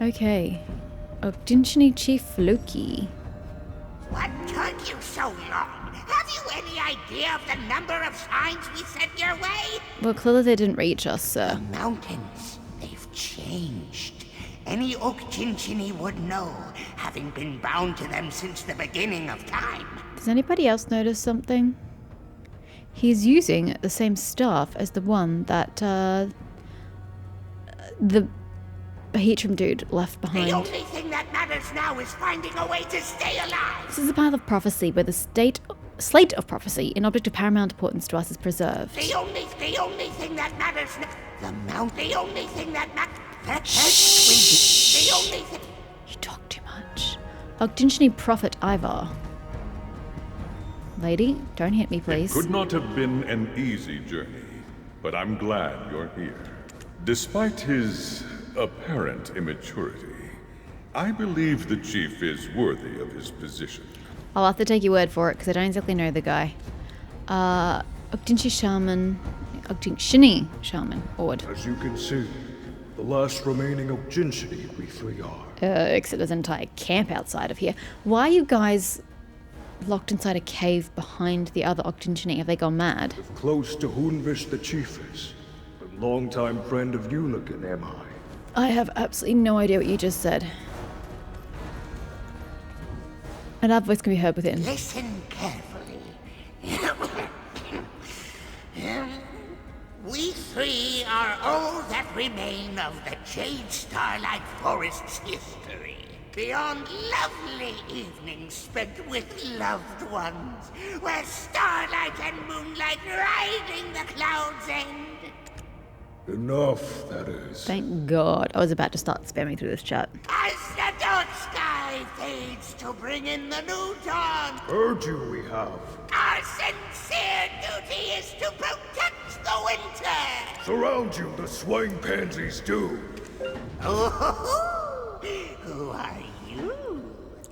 Okay. Ogdinchini Chief Loki. What took you so long? Have you any idea of the number of signs we sent your way? Well, clearly they didn't reach us, sir. The mountains, they've changed. Any Okjinchini would know, having been bound to them since the beginning of time. Does anybody else notice something? He's using the same staff as the one that the Bahitram dude left behind. The only thing that matters now is finding a way to stay alive. This is a path of prophecy where the slate of prophecy, an object of paramount importance to us, is preserved. The only thing that matters now. The only thing that matters. The only thing. You talk too much. Ogdinchini Prophet Ivar. Lady, don't hit me, please. Could not have been an easy journey, but I'm glad you're here. Despite his apparent immaturity, I believe the chief is worthy of his position. I'll have to take your word for it, because I don't exactly know the guy. Ogdinchini Shaman, Ord. As you can see, the last remaining Okjinchini we three are. Except there's an entire camp outside of here. Why are you guys locked inside a cave behind the other Ogdinchini? Have they gone mad? Close to Hunvish the chief is, a longtime friend of Unican, am I? I have absolutely no idea what you just said. And our voice can be heard within. Listen carefully. We three are all that remain of the Jade Starlight Forest's history. Beyond lovely evenings spent with loved ones, where starlight and moonlight riding the cloud's end. Enough, that is. Thank God. I was about to start spamming through this chat. As the dark sky fades to bring in the new dawn, Heard you we have. our sincere duty is to protect the winter. Surround you, the swine pansies do. Who are you?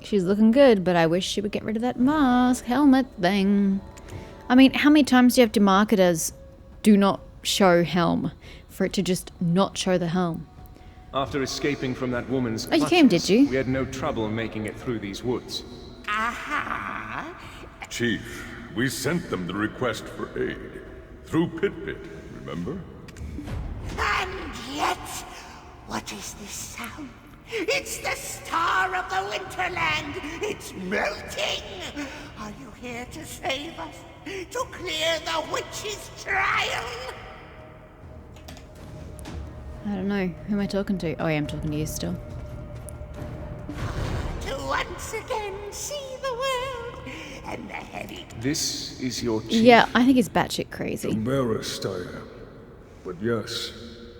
She's looking good, but I wish she would get rid of that mask, helmet thing. I mean, how many times do you have to mark it as do not show helm for it to just not show the helm? After escaping from that woman's Oh, you came, clutches, did you? we had no trouble making it through these woods. Aha! Chief, we sent them the request for aid. Through Pit, remember? And yet, what is this sound? It's the star of the Winterland! It's melting! Are you here to save us? To clear the witch's trial? I don't know. Who am I talking to? Oh, yeah, I'm talking to you still. To once again see the world and the heavy... This is your chief. Yeah, I think he's batshit crazy. Embarrassed I am. But yes,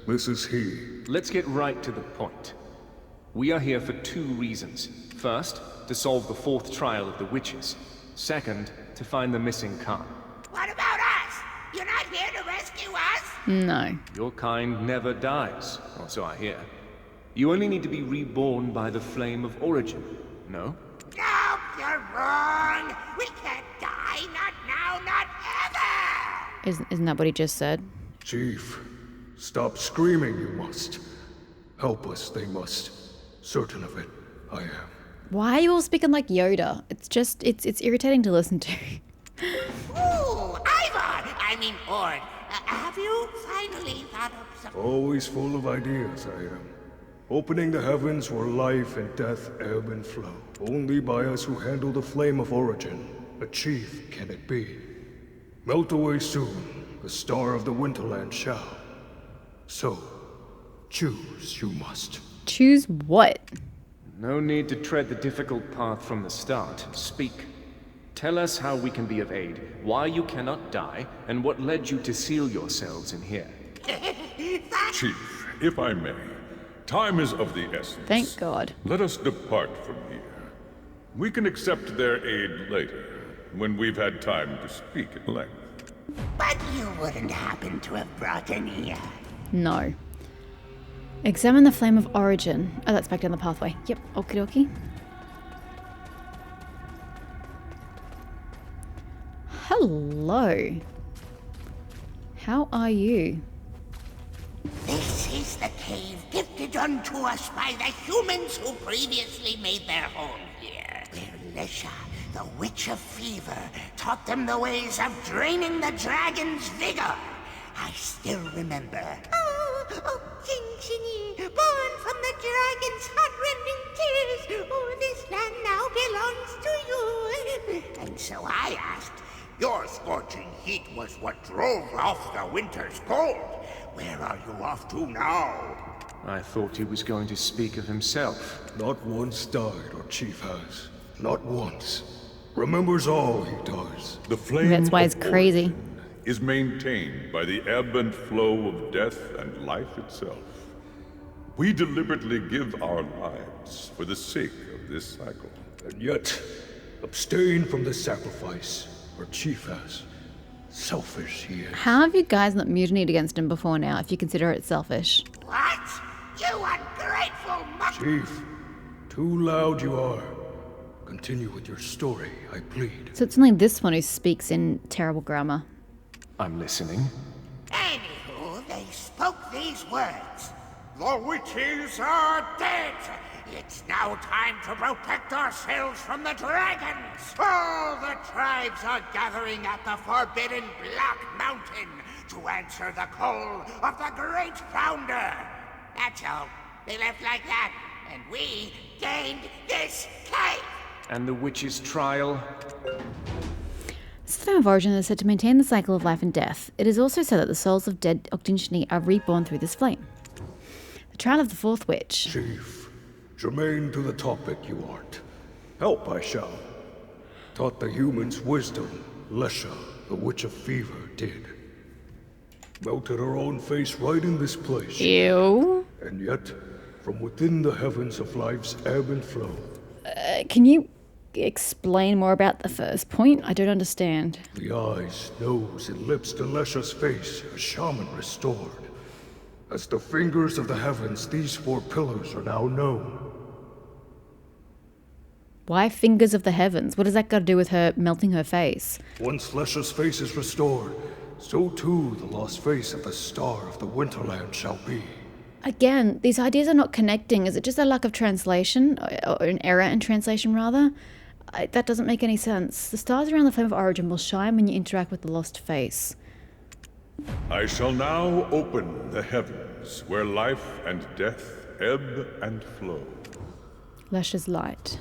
this is he. Let's get right to the point. We are here for two reasons. First, to solve the fourth trial of the witches. Second, to find the missing Khan. What about us? You're not here to rescue us? No. Your kind never dies, or so I hear. You only need to be reborn by the flame of origin, no? No, you're wrong! We can't die, not now, not ever! Isn't that what he just said? Chief, stop screaming, you must. Help us, they must. Certain of it, I am. Why are you all speaking like Yoda? It's irritating to listen to. Ooh, Ivar! I mean, Ord. Have you finally thought of something? Always full of ideas, I am. Opening the heavens where life and death ebb and flow. Only by us who handle the flame of origin, a chief can it be. Melt away soon, the star of the Winterland shall. So, choose you must. Choose what? No need to tread the difficult path from the start. Speak. Tell us how we can be of aid, why you cannot die, and what led you to seal yourselves in here. Chief, if I may, time is of the essence. Thank God. Let us depart from here. We can accept their aid later, when we've had time to speak at length. But you wouldn't happen to have brought any, No. Examine the flame of origin. Oh, that's back down the pathway. Yep, okie dokie. Hello. How are you? This is the cave gifted done to us by the humans who previously made their home here. Where Lesha, the Witch of Fever, taught them the ways of draining the dragon's vigor. I still remember. Oh, King Shinny, born from the dragon's heart-rending tears. Oh, this land now belongs to you. And so I asked, your scorching heat was what drove off the winter's cold. Where are you off to now? I thought he was going to speak of himself. Not once died our chief has. Not once. Remembers all he does. The flame That's why of it's crazy. origin is maintained by the ebb and flow of death and life itself. We deliberately give our lives for the sake of this cycle. And yet, abstain from the sacrifice our chief has. Selfish he is. How have you guys not mutinied against him before now, if you consider it selfish? What? You ungrateful muck! Chief, too loud you are. Continue with your story, I plead. So it's only this one who speaks in terrible grammar. I'm listening. Anywho, they spoke these words. The witches are dead. It's now time to protect ourselves from the dragons. All the tribes are gathering at the Forbidden Black Mountain to answer the call of the Great Founder. That's all. They left like that, and we gained this cave. And the witch's trial? The Flame of Origin is said to maintain the cycle of life and death. It is also said that the souls of dead Ogdenshnee are reborn through this flame. The trial of the fourth witch. Chief, germane to the topic you aren't. Help I shall. Taught the humans wisdom, Lesha, the Witch of Fever, did. Melted her own face right in this place. Ew. And yet, from within the heavens of life's ebb and flow, Can you explain more about the first point? I don't understand. the eyes, nose, and lips to Lesha's face, a shaman restored. As the fingers of the heavens, these four pillars are now known. Why fingers of the heavens? What does that got to do with her melting her face? Once Lesha's face is restored, so too the lost face of the star of the Winterland shall be. Again, these ideas are not connecting. Is it just a lack of translation? Or an error in translation, rather? That doesn't make any sense. The stars around the Flame of Origin will shine when you interact with the lost face. I shall now open the heavens where life and death ebb and flow. Lesha's light.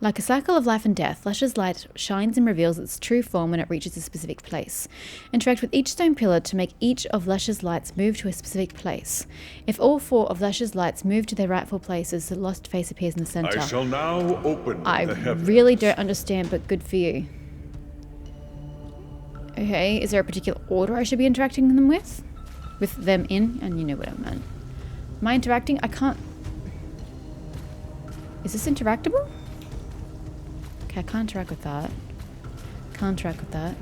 Like a cycle of life and death, Lesha's light shines and reveals its true form when it reaches a specific place. Interact with each stone pillar to make each of Lesha's lights move to a specific place. If all four of Lesha's lights move to their rightful places, the lost face appears in the center. I shall now open I the heavens. really don't understand, but good for you. Okay, is there a particular order I should be interacting them with? With them in? And you know what I meant. Am I interacting? I can't... Is this interactable? Okay, I can't interact with that. Can't interact with that.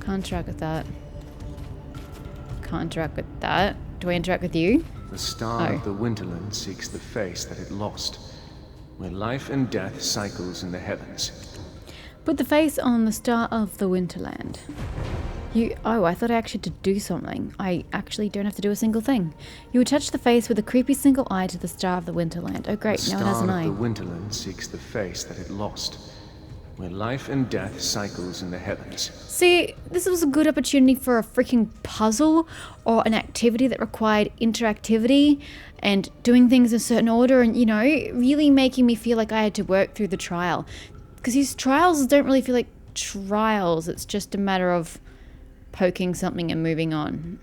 Can't interact with that. Can't interact with that. Do I interact with you? The star Oh. of the Winterland seeks the face that it lost, where life and death cycles in the heavens. Put the face on the star of the Winterland. Oh, I thought I actually had to do something. I actually don't have to do a single thing. You attach the face with a creepy single eye to the star of the Winterland. Oh great, The now it has star an of eye. the Winterland seeks the face that it lost, where life and death cycles in the heavens. See, this was a good opportunity for a freaking puzzle or an activity that required interactivity and doing things in a certain order and, you know, really making me feel like I had to work through the trial. Because these trials don't really feel like trials. It's just a matter of poking something and moving on.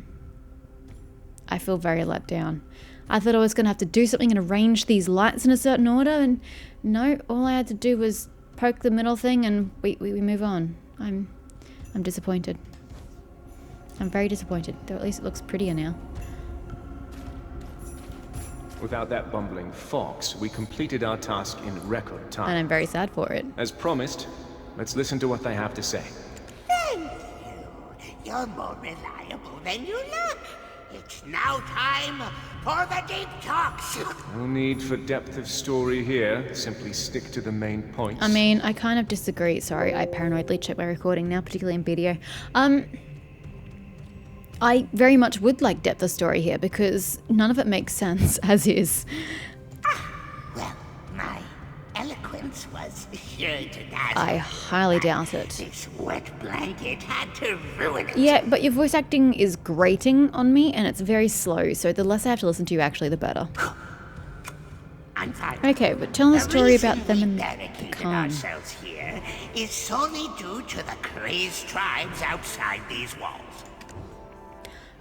I feel very let down. I thought I was going to have to do something and arrange these lights in a certain order, and no, all I had to do was poke the middle thing and we move on. I'm disappointed. I'm very disappointed, though at least it looks prettier now. Without that bumbling fox, we completed our task in record And time. I'm very sad for it. As promised, let's listen to what they have to say. Thank you. You're more reliable than you look. It's now time for the deep talks. No need for depth of story here. Simply stick to the main points. I mean, I kind of disagree. Sorry, I paranoidly check my recording now, particularly in video. I very much would like depth of story here because none of it makes sense as is. Well, my eloquence was sure to dazzle. I highly doubt it. This wet blanket had to ruin it. Yeah, but your voice acting is grating on me and it's very slow, so the less I have to listen to you, actually, the better. I'm fine. Okay, but tell me a story reason about them we and the barricaded Khan. ourselves here is solely due to the crazed tribes outside these walls.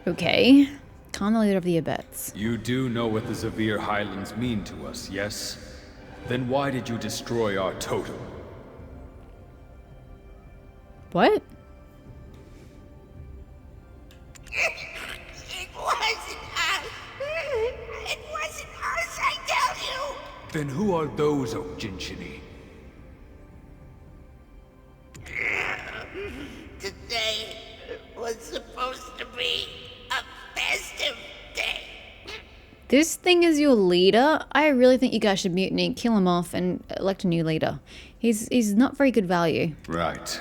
Okay. Khan, the leader of the Abets. You do know what the Zavir Highlands mean to us, yes? Then why did you destroy our totem? What? It wasn't us. It wasn't us, I tell you. Then who are those, Okjinchini? Today was supposed to be a festive day. This thing is your leader? I really think you guys should mutiny, kill him off, and elect a new leader. He's not very good value. Right.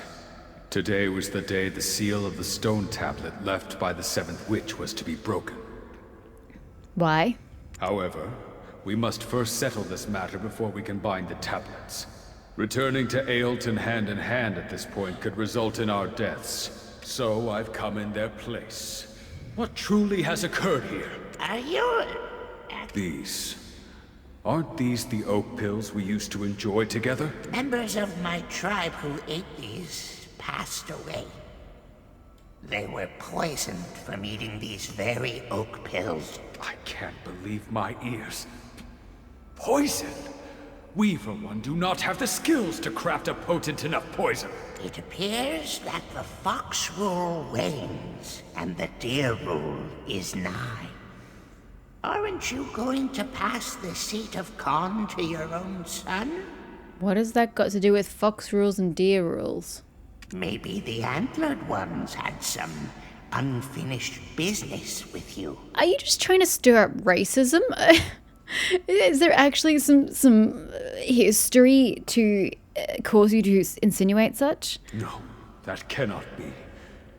Today was the day the seal of the stone tablet left by the seventh witch was to be broken. Why? However, we must first settle this matter before we can bind the tablets. Returning to Aelton hand in hand at this point could result in our deaths. So I've come in their place. What truly has occurred here? Are you... These. Aren't these the oak pills we used to enjoy together? Members of my tribe who ate these passed away. They were poisoned from eating these very oak pills. I can't believe my ears. Poison? We, for one, do not have the skills to craft a potent enough poison. It appears that the fox rule wanes, and the deer rule is nigh. Aren't you going to pass the seat of Khan to your own son? What has that got to do with fox rules and deer rules? Maybe the antlered ones had some unfinished business with you. Are you just trying to stir up racism? Is there actually some history to cause you to insinuate such? No, that cannot be.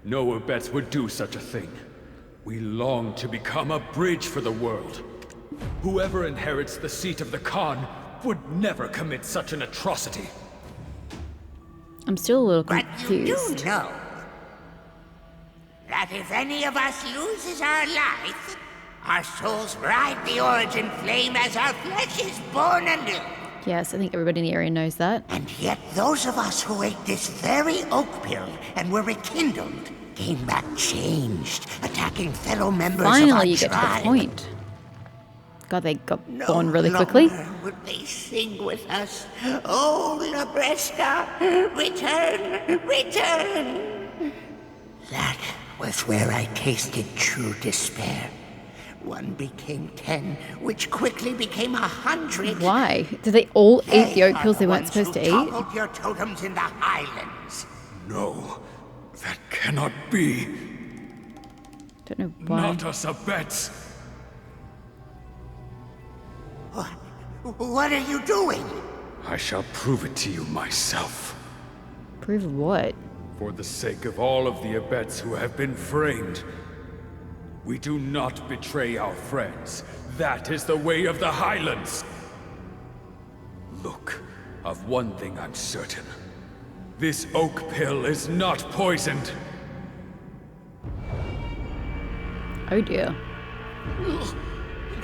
No Abets would do such a thing. We long to become a bridge for the world. Whoever inherits the seat of the Khan would never commit such an atrocity. I'm still a little But you do confused. know that if any of us loses our life, our souls ride the origin flame as our flesh is born anew. Yes, I think everybody in the area knows that. And yet those of us who ate this very oak pill and were rekindled came back changed, attacking fellow members of our Finally, you get to tribe. the point. God, they got No born really quickly. longer would they sing with us, "Oh, Labresta, return, return." That was where I tasted true despair. One became 10, which quickly became 100. Why? Did they all eat the oak are pills they the weren't ones supposed to who eat? toppled your totems in the Highlands. No, that cannot be. Don't know why. Not us Abets. What are you doing? I shall prove it to you myself. Prove what? For the sake of all of the Abets who have been framed. We do not betray our friends. That is the way of the Highlands. Look, of one thing I'm certain. This oak pill is not poisoned. Oh dear.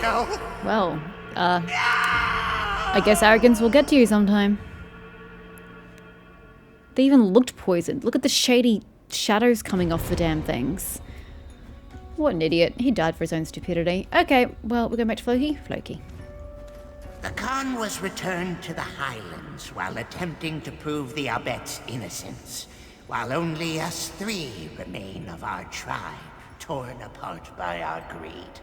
No. Well, I guess arrogance will get to you sometime. They even looked poisoned. Look at the shady shadows coming off the damn things. What an idiot. He died for his own stupidity. Okay, well, we're going back to Floki. Floki. The Khan was returned to the Highlands while attempting to prove the Abet's innocence, while only us three remain of our tribe, torn apart by our greed.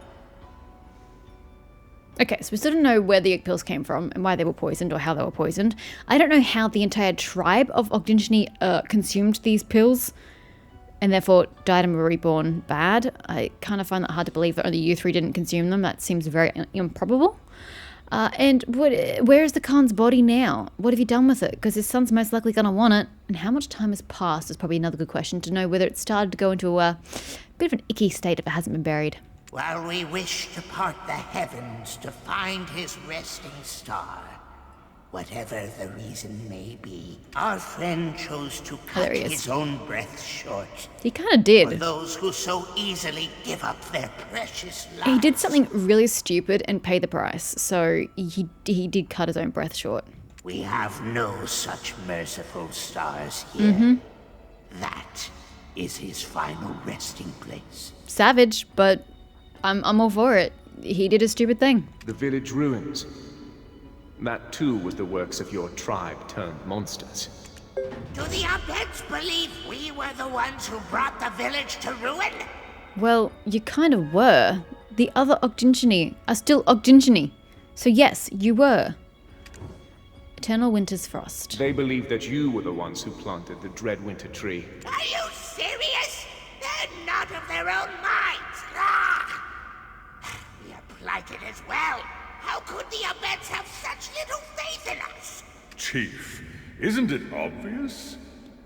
Okay, so we still don't know where the oak pills came from and why they were poisoned or how they were poisoned. I don't know how the entire tribe of Okjinchini consumed these pills and therefore died and were reborn bad. I kind of find that hard to believe that only you three didn't consume them. That seems very improbable. And where is the Khan's body now? What have you done with it? Because his son's most likely going to want it. And how much time has passed is probably another good question to know whether it started to go into a bit of an icky state if it hasn't been buried. While we wish to part the heavens to find his resting star, whatever the reason may be, our friend chose to cut There he is. his own breath short. He kind of For did. those who so easily give up their precious lives. He did something really stupid and paid the price. So he did cut his own breath short. We have no such merciful stars here. That is his final resting place. Savage, but I'm all for it. He did a stupid thing. The village ruins. That too was the works of your tribe turned monsters. Do the Abeds believe we were the ones who brought the village to ruin? Well, you kind of were. The other Ogdinshini are still Ogdinshini. So yes, you were. Eternal Winter's Frost. They believe that you were the ones who planted the dread winter tree. Are you serious? They're not of their own minds. Ah! We are plighted as well. How could the Abeds have such little faith in us? Chief, isn't it obvious?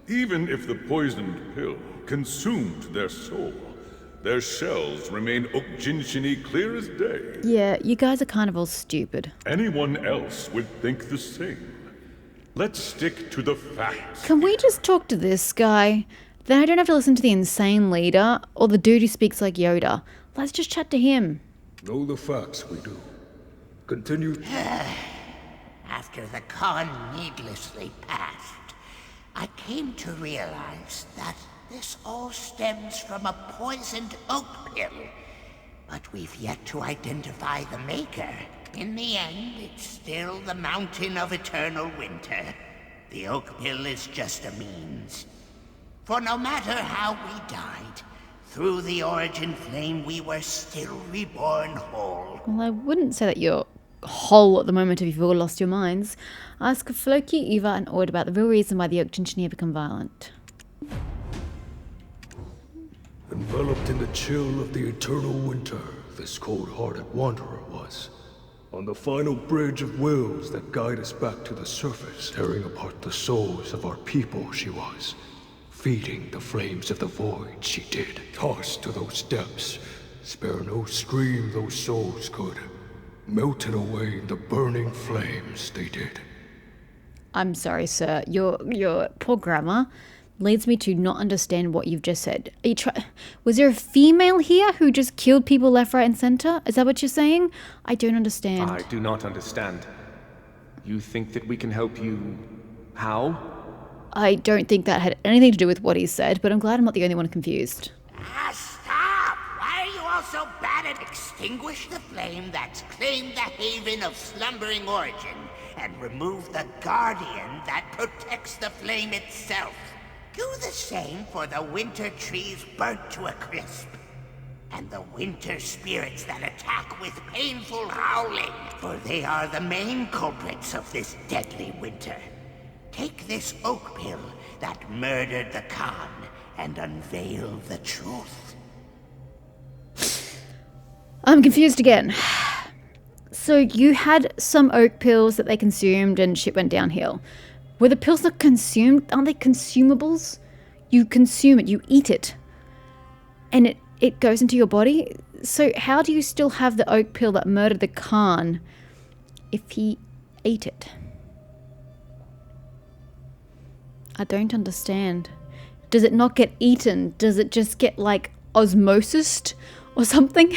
Even if the poisoned pill consumed their soul, their shells remain Okjinshini clear as day. Yeah, you guys are kind of all stupid. Anyone else would think the same. Let's stick to the facts. Can we just talk to this guy? Then I don't have to listen to the insane leader or the dude who speaks like Yoda. Let's just chat to him. Know the facts we do. Continue. After the Khan needlessly passed, I came to realize that this all stems from a poisoned oak pill. But we've yet to identify the maker. In the end, it's still the Mountain of Eternal Winter. The oak pill is just a means. For no matter how we died, through the origin flame we were still reborn whole. Well, I wouldn't say that you're whole at the moment if you've all lost your minds. Ask Floki, Eva, and Ord about the real reason why the Ogdinshini have become violent. Enveloped in the chill of the eternal winter, this cold-hearted wanderer was. On the final bridge of wills that guide us back to the surface, tearing apart the souls of our people she was. Feeding the flames of the void she did. Tossed to those depths, spare no scream those souls could. Melting away in the burning flames they did. I'm sorry, sir. Your poor grammar leads me to not understand what you've just said. Was there a female here who just killed people left, right, and center? Is that what you're saying? I don't understand. I do not understand. You think that we can help you... how? I don't think that had anything to do with what he said, but I'm glad I'm not the only one confused. Stop! Why are you all so bad at extinguish the flame that's claimed the haven of slumbering origin and remove the guardian that protects the flame itself? Do the same for the winter trees burnt to a crisp, and the winter spirits that attack with painful howling, for they are the main culprits of this deadly winter. Take this oak pill that murdered the Khan and unveil the truth. I'm confused again. So you had some oak pills that they consumed and shit went downhill. Were the pills not consumed? Aren't they consumables? You consume it, you eat it. And it goes into your body? So how do you still have the oak pill that murdered the Khan if he ate it? I don't understand. Does it not get eaten? Does it just get like osmosis or something?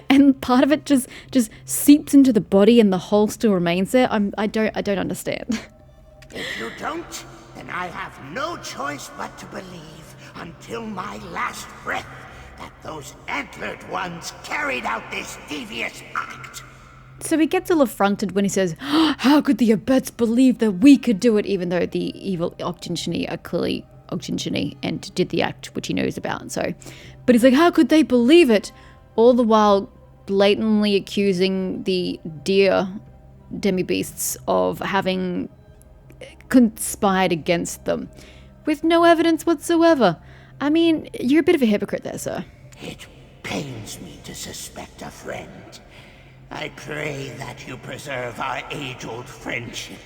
And part of it just seeps into the body and the whole still remains there? I don't understand. If you don't, then I have no choice but to believe until my last breath that those antlered ones carried out this devious act. So he gets all affronted when he says, how could the Abets believe that we could do it, even though the evil Ogdinshini are clearly Ogdinshini and did the act which he knows about. So, but he's like, how could they believe it? All the while blatantly accusing the deer demi-beasts of having conspired against them with no evidence whatsoever. I mean, you're a bit of a hypocrite there, sir. It pains me to suspect a friend. I pray that you preserve our age-old friendship.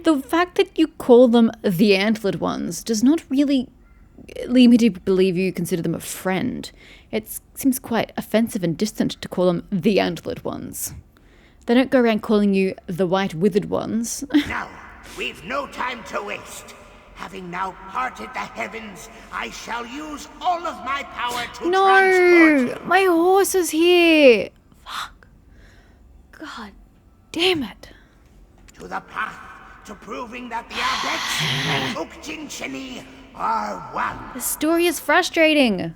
The fact that you call them the antlered ones does not really lead me to believe you consider them a friend. It seems quite offensive and distant to call them the antlered ones. They don't go around calling you the white withered ones. Now, we've no time to waste. Having now parted the heavens, I shall use all of my power to transport No! you. My horse is here! Fuck. God damn it. To the path to proving that the Abets and Ukjinchini are one. The story is frustrating.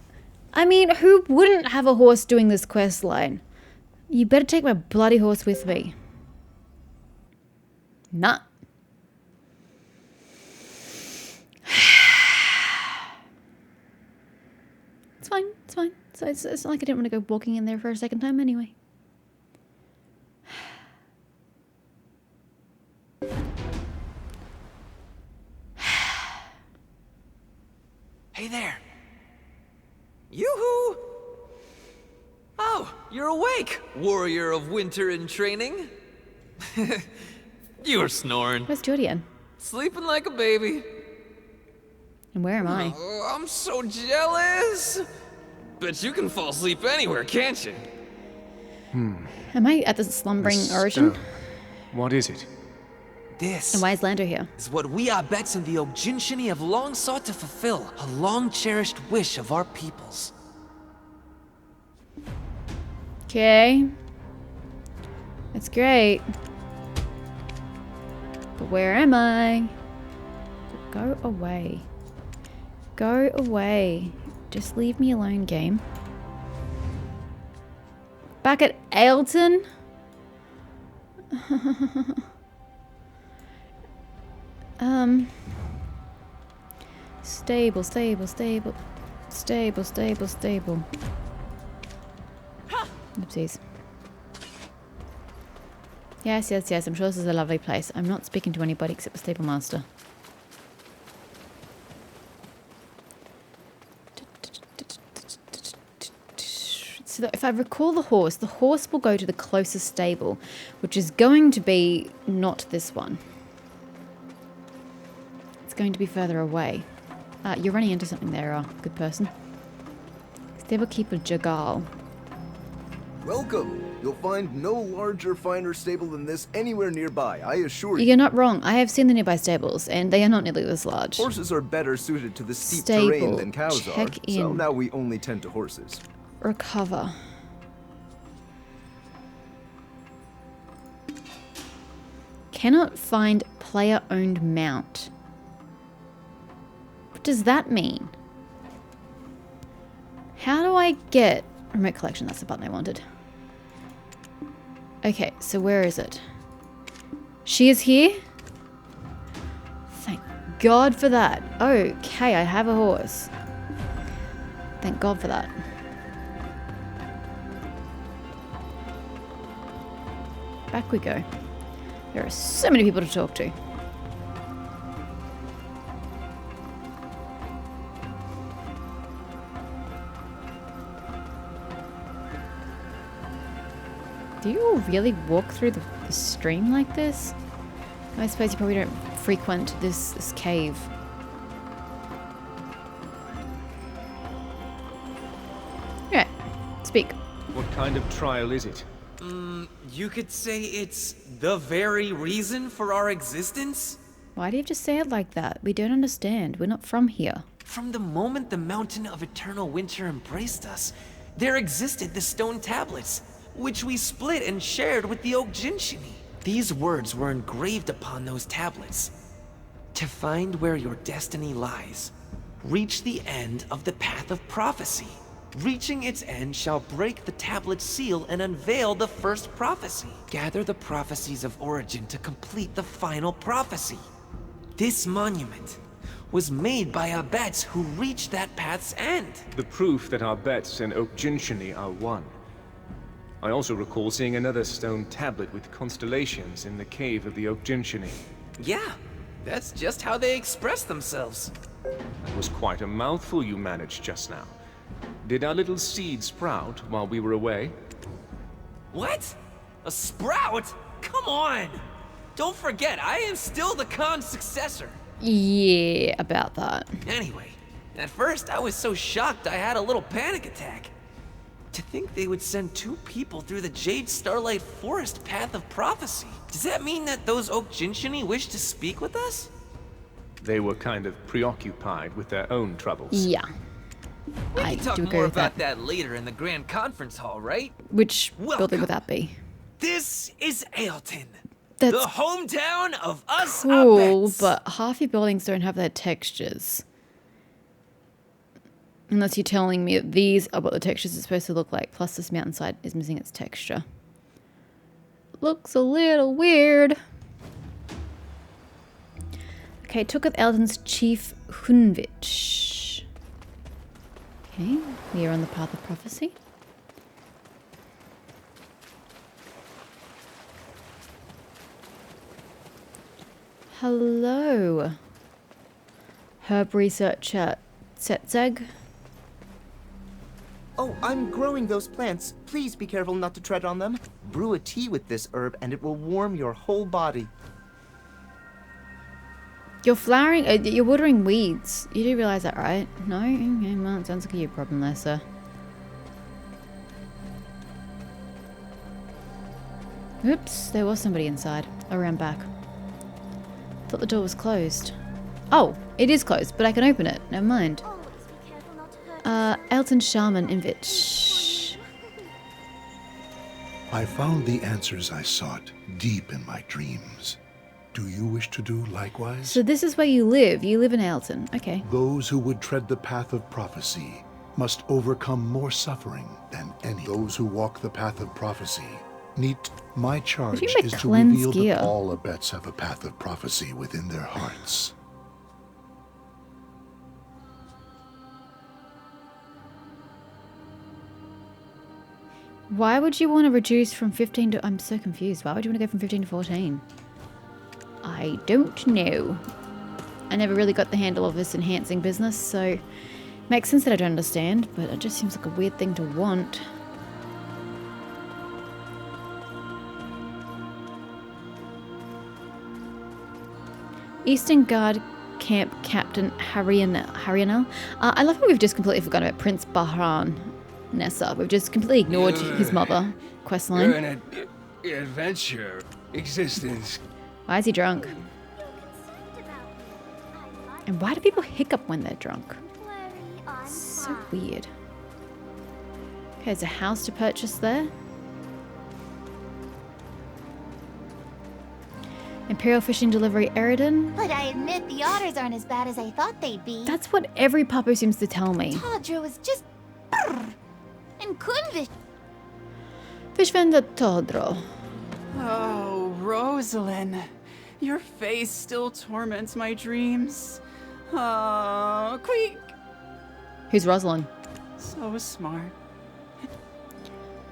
I mean, who wouldn't have a horse doing this quest line? You better take my bloody horse with me. Nah. It's fine, it's fine. It's not like I didn't want to go walking in there for a second time anyway. Hey there. Yoo-hoo! Oh, you're awake, warrior of winter in training. You were snoring, Where's Jordian? sleeping like a baby. And where am I? Oh, I'm so jealous. Bet you can fall asleep anywhere, can't you? Am I at the slumbering origin? What is it? This And why is Lando here? is what we Abets and the Okjinchini have long sought to fulfill, a long-cherished wish of our peoples. Okay. It's great. But where am I? Go away. Go away. Just leave me alone, game. Back at Ailton? Stable, stable, stable. Stable, stable, stable. Oopsies. Yes, yes, yes. I'm sure this is a lovely place. I'm not speaking to anybody except the stable master. So if I recall the horse will go to the closest stable, which is going to be not this one. It's going to be further away. You're running into something there, good person. Stable keeper Jagal. Welcome! You'll find no larger, finer stable than this anywhere nearby, I assure you. You're not wrong. I have seen the nearby stables, and they are not nearly this large. Horses are better suited to the steep Stable. terrain than cows are, Check so in. now we only tend to horses. Recover. Cannot find player-owned mount. What does that mean? How do I get... Remote collection, that's the button I wanted. Okay, so where is it? She is here? Thank God for that. Okay, I have a horse. Thank God for that. Back we go. There are so many people to talk to. Do you really walk through the stream like this? I suppose you probably don't frequent this cave. Yeah, speak. What kind of trial is it? You could say it's the very reason for our existence? Why do you have to say it like that? We don't understand. We're not from here. From the moment the Mountain of Eternal Winter embraced us, there existed the stone tablets, which we split and shared with the Okjinchini. These words were engraved upon those tablets. To find where your destiny lies, reach the end of the path of prophecy. Reaching its end shall break the tablet's seal and unveil the first prophecy. Gather the prophecies of origin to complete the final prophecy. This monument was made by Abets who reached that path's end. The proof that our Abets and Okjinchini are one. I also recall seeing another stone tablet with constellations in the cave of the Okjinchini. Yeah, that's just how they express themselves. That was quite a mouthful you managed just now. Did our little seed sprout while we were away? What? A sprout? Come on! Don't forget, I am still the Khan's successor. Yeah, about that. Anyway, At first, I was so shocked I had a little panic attack. To think they would send 2 people through the Jade Starlight Forest Path of Prophecy. Does that mean that those Oak Jinshini wish to speak with us? They were kind of preoccupied with their own troubles. Yeah. We I can talk do agree more with about that. that later in the Grand Conference Hall, right? Which building Welcome. would that be? This is Ailton, That's the hometown of us cool, Abets. but half your buildings don't have their textures. Unless you're telling me that these are what the textures are supposed to look like. Plus this mountainside is missing its texture. Looks a little weird. Okay, took with Eldon's Chief Hunvich. Okay, we are on the path of prophecy. Hello. Herb researcher Setzeg. Oh, I'm growing those plants. Please be careful not to tread on them. Brew a tea with this herb and it will warm your whole body. You're flowering, you're watering weeds. You do realize that, right? No? Okay, well, it sounds like a you problem there, sir. Oops, there was somebody inside. I ran back. Thought the door was closed. Oh, it is closed, but I can open it. Never mind. Elton Shaman Invich. I found the answers I sought deep in my dreams. Do you wish to do likewise? So this is where you live. You live in Elton. Okay. Those who would tread the path of prophecy must overcome more suffering than any. Those who walk the path of prophecy need... My charge you make is to cleanse reveal gear? that all Abets have a path of prophecy within their hearts. Why would you want to reduce from 15 to... I'm so confused. Why would you want to go from 15 to 14? I don't know. I never really got the handle of this enhancing business, so... Makes sense that I don't understand, but it just seems like a weird thing to want. Eastern Guard Camp Captain Harrianel. I love how we've just completely forgotten about Prince Bahran Nessa. We've just completely ignored his mother questline. You're an adventure existence. Why is he drunk? And why do people hiccup when they're drunk? So weird. Okay, there's a house to purchase there. Imperial Fishing Delivery Eridan. But I admit the otters aren't as bad as I thought they'd be. That's what every puppo seems to tell me. Todra was just... brrr. And Kunvish... Fish vendor Todro. Oh, Rosalind. Your face still torments my dreams. Oh, quick. Who's Rosalind? So smart.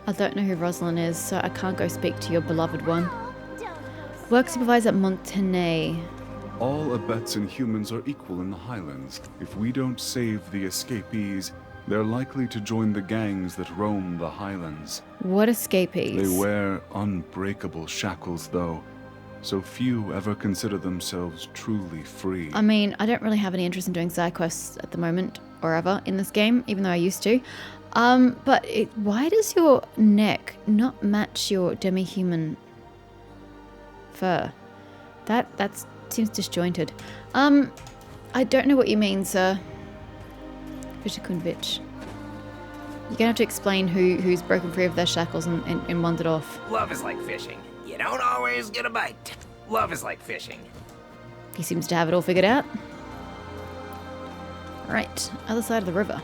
I don't know who Rosalind is, so I can't go speak to your beloved one. Work supervisor at Montenay. All Abets and humans are equal in the Highlands. If we don't save the escapees, they're likely to join the gangs that roam the Highlands. What escapees? They wear unbreakable shackles, though, so few ever consider themselves truly free. I mean, I don't really have any interest in doing side quests at the moment, or ever, in this game, even though I used to. But why does your neck not match your demi-human fur? That seems disjointed. I don't know what you mean, sir. Vishakunvich. You're gonna have to explain who's broken free of their shackles and wandered off. Love is like fishing. You don't always get a bite. Love is like fishing. He seems to have it all figured out. Right, other side of the river.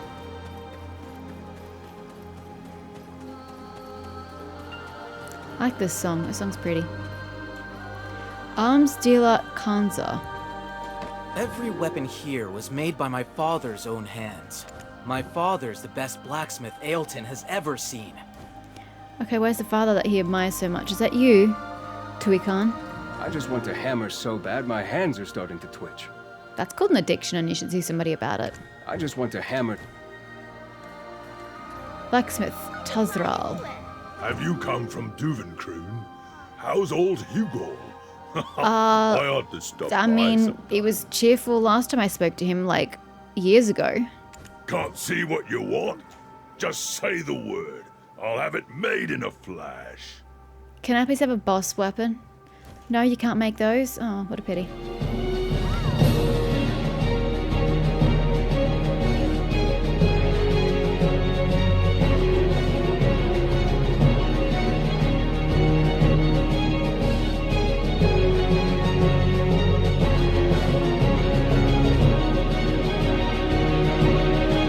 I like this song. This song's pretty. Arms dealer Kanza. Every weapon here was made by my father's own hands. My father's the best blacksmith Ailton has ever seen. Okay, where's the father that he admires so much? Is that you, Tui Khan? I just want to hammer so bad my hands are starting to twitch. That's called an addiction and you should see somebody about it. I just want to hammer... Blacksmith Tazral. Have you come from Duvenkroon? How's old Hugo? I ought to stop I by mean, sometime. he was cheerful last time I spoke to him, like years ago. Can't see what you want? Just say the word. I'll have it made in a flash. Can I please have a boss weapon? No, you can't make those? Oh, what a pity.